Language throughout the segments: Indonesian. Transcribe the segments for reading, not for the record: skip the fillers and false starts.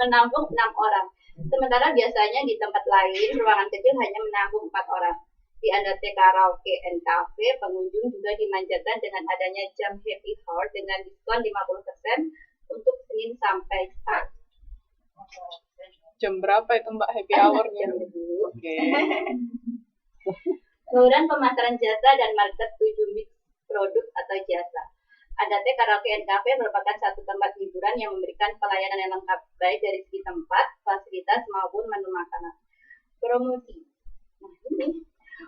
menampung 6 orang. Sementara biasanya di tempat lain, ruangan kecil hanya menampung 4 orang. Di Andate Karaoke and Cafe, pengunjung juga dimanjakan dengan adanya jam happy hour dengan diskon 50% untuk Senin sampai Sabtu. Jam berapa itu Mbak happy hour-nya? Oke. Kemudian pemasaran jasa dan market 7 mix produk atau jasa. Andate Karaoke and Cafe merupakan satu tempat hiburan yang memberikan pelayanan yang lengkap, baik dari segi tempat, fasilitas, maupun menu makanan. Promosi. Nah, ini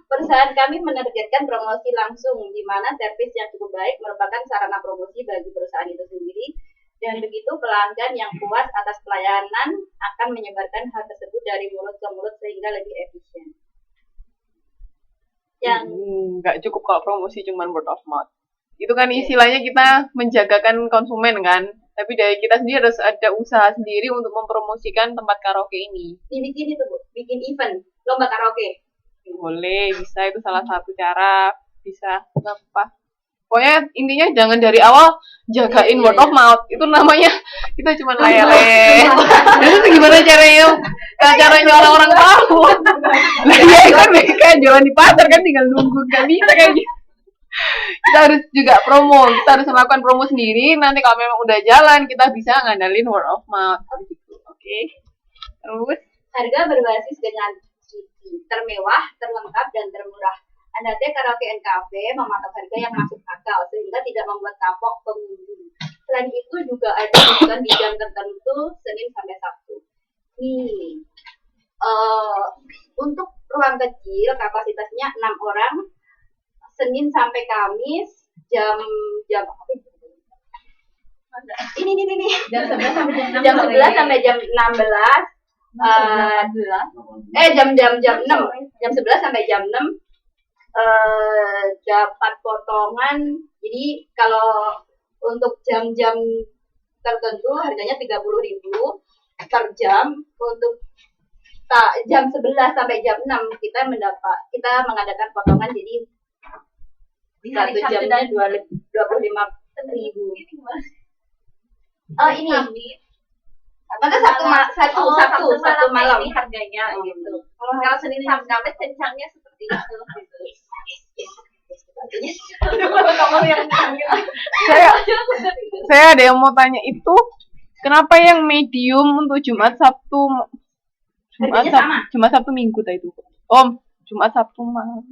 perusahaan kami menargetkan promosi langsung, di mana servis yang cukup baik merupakan sarana promosi bagi perusahaan itu sendiri, dan begitu pelanggan yang puas atas pelayanan akan menyebarkan hal tersebut dari mulut ke mulut sehingga lebih efisien. Yang nggak cukup kalau promosi cuman word of mouth. Itu kan istilahnya kita menjagakan konsumen kan, tapi dari kita sendiri harus ada usaha sendiri untuk mempromosikan tempat karaoke ini. Dibikin itu Bu, bikin event lomba karaoke. Boleh, bisa, itu salah satu cara. Bisa apa? Pokoknya intinya jangan dari awal jagain word of mouth. Itu namanya kita cuma lele. Terus gimana caranya orang-orang tahu? Nah, ya kan kayak jualan di pasar kan, tinggal nunggu, nggak bisa kayak gitu. Kita harus juga promo, kita harus melakukan promo sendiri. Nanti kalau memang udah jalan, kita bisa ngandalin word of mouth gitu. Oke. Terus harga berbasis dengan termewah, terlengkap, dan termurah. Andate Karaoke and Cafe mematok harga yang masuk akal sehingga tidak membuat kapok pengunjung. Selain itu juga ada diskon di jam tertentu Senin sampai Sabtu. Nih, untuk ruang kecil kapasitasnya 6 orang, Senin sampai Kamis jam apa itu? Ini jam 11 sampai jam 6 jam 11 sampai jam 16 jam 6 jam 11 sampai jam 6 dapat potongan. Jadi kalau untuk jam-jam tertentu harganya 30.000 per jam. Untuk jam 11 sampai jam 6 kita mengadakan potongan, jadi satu jamnya 25.000. Oh ini. Maka satu malam ini harganya gitu. Kalau Senin sampai Kamis kencangnya seperti itu gitu. Saya ada yang mau tanya, itu kenapa yang medium untuk Jumat Sabtu Minggu tadi itu? Jumat Sabtu malam.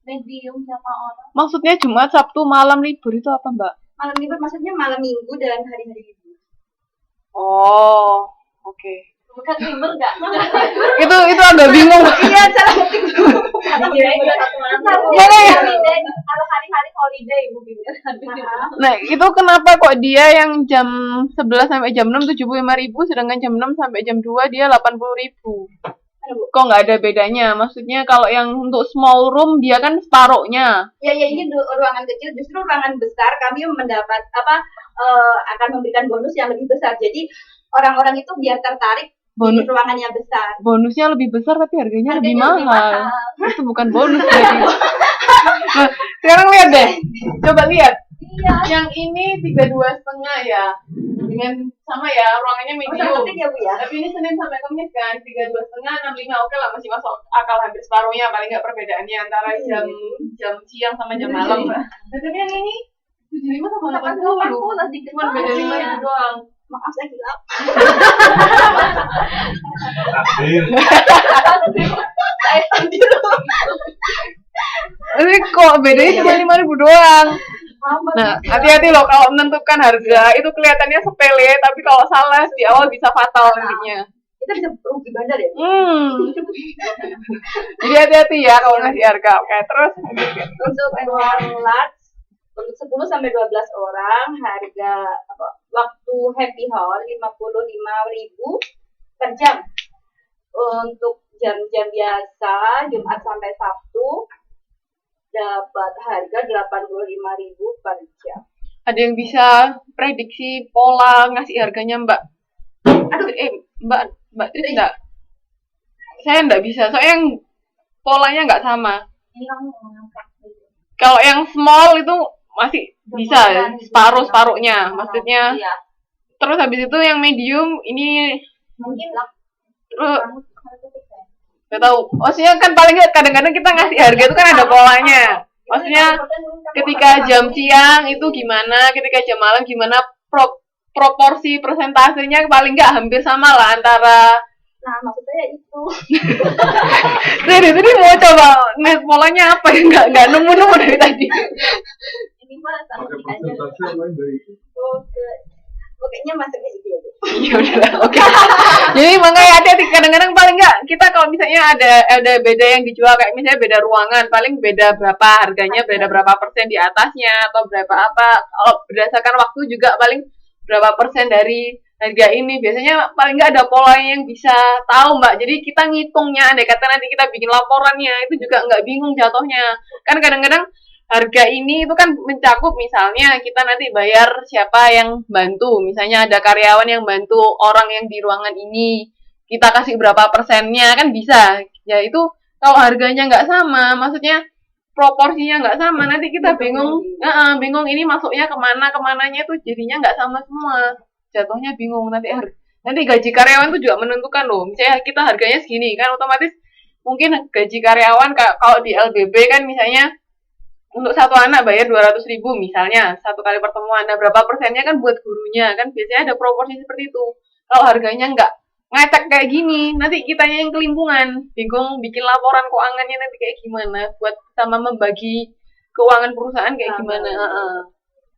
Medium sama orang. Maksudnya Jumat Sabtu malam libur itu apa, Mbak? Malam libur maksudnya malam Minggu dan hari-hari libur. Oh, oke. Bukan libur enggak? Itu agak bingung. Iya, salah ngetik dulu. Kalau hari-hari holiday Ibu bilang. Nah, itu kenapa kok dia yang jam 11 sampai jam 6 75.000, sedangkan jam 6 sampai jam 2 dia 80.000? Kok nggak ada bedanya? Maksudnya kalau yang untuk small room dia kan separuhnya. Ya ini ruangan kecil, justru ruangan besar kami mendapat akan memberikan bonus yang lebih besar. Jadi orang-orang itu biar tertarik di ruangannya besar. Bonusnya lebih besar tapi harganya lebih mahal. Itu bukan bonus berarti. Nah, sekarang lihat deh. Coba lihat. Iya. Yang ini 32,5 ya. Dengan sama ya, ruangannya medium. Ya, Bu, ya. Tapi ini Senin sampai Kamis kan, 32,5, 65, oke lah, masih masuk akal, hampir separuhnya, paling nggak perbedaannya antara jam siang sama jam malam. Nah, tapi yang ini 75 sama 80, cuma beda 5.000 doang. Maaf saya gila. Ini kok bedanya cuma 5.000 doang. Nah, hati-hati loh kalau menentukan harga, itu kelihatannya sepele, tapi kalau salah di awal bisa fatal nantinya. Kita bisa rugi bandar ya? Jadi hati-hati ya kalau ngasih harga. Oke, terus untuk ruang large untuk 10 sampai 12 orang harga waktu happy hour 55.000 per jam. Untuk jam-jam biasa Jumat sampai Sabtu dapat harga 85.000 per jam. Ada yang bisa prediksi pola ngasih harganya, Mbak? Mbak Tris enggak? Saya enggak bisa, soalnya yang polanya enggak sama. Kalau yang small itu masih bisa ya, separuhnya. Maksudnya Terus habis itu yang medium ini Mungkin lah. terus nggak tahu. Maksudnya kan paling nggak kadang-kadang kita ngasih harga itu kan ada polanya. Maksudnya ketika jam siang itu gimana, ketika jam malam gimana, proporsi persentasenya paling nggak hampir sama lah antara. Nah, maksudnya itu. Jadi mau coba net polanya apa ya, nggak nemu dari tadi. Ini mah sama Pakai aja. persentase yang lain dari itu. Oke. Pokoknya masuknya itu ya, Bu. Ya udah, oke. Jadi makanya hati-hati, kadang-kadang paling nggak kita kalau misalnya ada beda yang dijual kayak misalnya beda ruangan, paling beda berapa harganya, beda berapa persen di atasnya atau berapa apa. Kalau berdasarkan waktu juga paling berapa persen dari harga ini. Biasanya paling nggak ada pola yang bisa tahu, Mbak. Jadi kita ngitungnya, andai kata nanti kita bikin laporannya itu juga nggak bingung jatuhnya. Kan kadang-kadang harga ini itu kan mencakup misalnya kita nanti bayar siapa yang bantu, misalnya ada karyawan yang bantu orang yang di ruangan ini, kita kasih berapa persennya kan bisa. Ya itu kalau harganya nggak sama, maksudnya proporsinya nggak sama, nanti kita bingung, bingung ini masuknya kemananya tuh jadinya nggak sama semua, jatuhnya bingung nanti gaji karyawan tuh juga menentukan loh. Misalnya kita harganya segini kan otomatis mungkin gaji karyawan kalau di LBB kan misalnya untuk satu anak bayar 200.000 misalnya satu kali pertemuan. Nah, berapa persennya kan buat gurunya kan biasanya ada proporsi seperti itu. Kalau harganya nggak ngecek kayak gini, nanti kitanya yang kelimpungan, bingung bikin laporan keuangannya nanti kayak gimana, buat sama membagi keuangan perusahaan kayak gimana.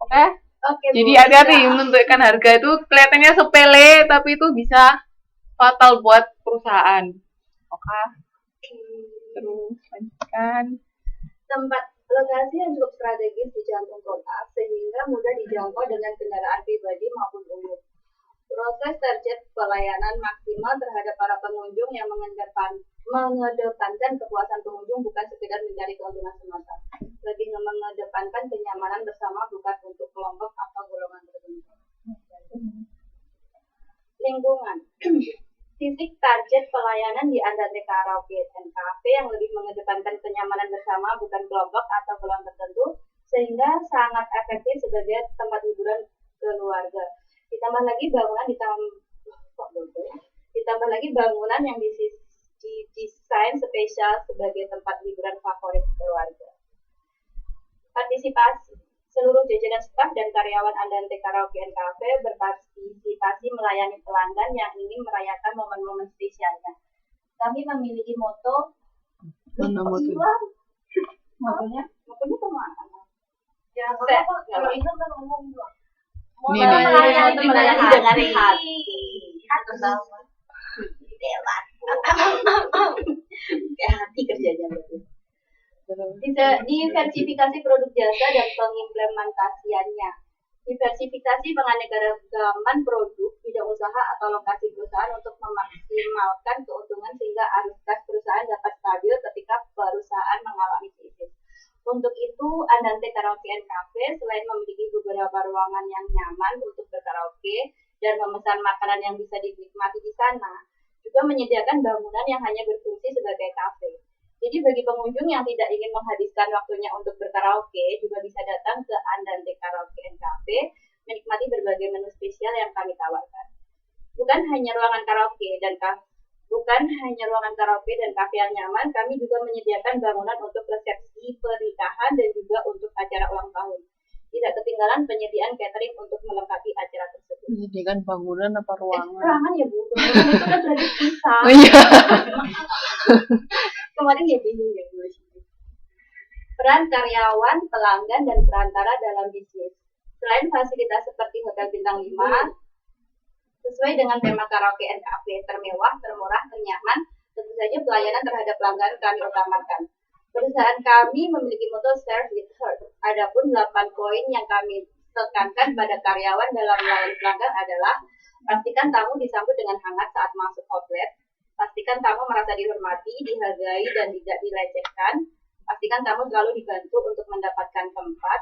Oke? Oke, Jadi Bu. hati-hati menentukan harga itu kelihatannya sepele tapi itu bisa fatal buat perusahaan. Oke? Terus lanjutkan. Tempat lokasi yang cukup strategis di jantung kota sehingga mudah dijangkau dengan kendaraan pribadi maupun umum. Proses target pelayanan maksimal terhadap para pengunjung yang mengedepankan kepuasan pengunjung bukan sekedar mencari keuntungan semata, lebih mengedepankan kenyamanan bersama bukan untuk kelompok atau golongan tertentu. Lingkungan. Titik target pelayanan di Andante Karaoke and Cafe yang lebih mengedepankan kenyamanan bersama bukan kelompok atau golongan tertentu sehingga sangat efektif sebagai tempat hiburan keluarga. Ditambah lagi bangunan yang didesain spesial sebagai tempat hiburan favorit keluarga. Partisipasi. Seluruh jajaran staf dan karyawan Andante Karaoke and Cafe berpartisipasi melayani pelanggan yang ingin merayakan momen-momen spesialnya. Kami memiliki moto. Mana moto? Motonya kemana? Ya, kalau itu kan ngomong dulu. Ini, Melayani dengan hati. Hati sama. Dewan. Kayak hati kerjanya betul. Diversifikasi produk jasa dan pengimplementasiannya. Diversifikasi penganeka-ragaman produk, bidang usaha atau lokasi perusahaan untuk memaksimalkan keuntungan sehingga arus kas perusahaan dapat stabil ketika perusahaan mengalami krisis. Untuk itu, Andante Karaoke and Cafe selain memiliki beberapa ruangan yang nyaman untuk berkaraoke dan memesan makanan yang bisa dinikmati di sana, juga menyediakan bangunan yang hanya berfungsi sebagai kafe. Jadi bagi pengunjung yang tidak ingin menghabiskan waktunya untuk berkaraoke, juga bisa datang ke Andante Karaoke and Cafe, menikmati berbagai menu spesial yang kami tawarkan. Bukan hanya ruangan karaoke dan kafe yang nyaman, kami juga menyediakan bangunan untuk resepsi pernikahan dan juga untuk acara ulang tahun. Tidak ketinggalan penyediaan catering untuk melengkapi acara tersebut. Menyediakan bangunan apa ruangan? Ruangan ya Bu, bangunan itu kan sudah dipisah. Oh iya. Kemarin ya bingung ya Bu. Peran karyawan, pelanggan, dan perantara dalam bisnis. Selain fasilitas seperti hotel bintang 5, sesuai dengan tema karaoke and cafe termewah, termurah, ternyaman, tentu saja pelayanan terhadap pelanggan kami utamakan. Perusahaan kami memiliki moto Serve with Heart. Adapun 8 poin yang kami tekankan pada karyawan dalam melayani pelanggan adalah: pastikan tamu disambut dengan hangat saat masuk outlet, pastikan tamu merasa dihormati, dihargai, dan tidak dilecehkan, pastikan tamu selalu dibantu untuk mendapatkan tempat,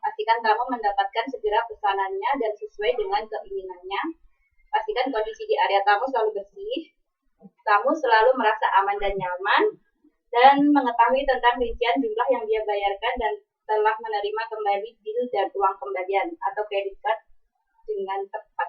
pastikan tamu mendapatkan segera pesanannya dan sesuai dengan keinginannya, pastikan kondisi di area tamu selalu bersih, tamu selalu merasa aman dan nyaman, dan mengetahui tentang rincian jumlah yang dia bayarkan dan telah menerima kembali bil dan uang kembalian atau kredit card dengan tepat.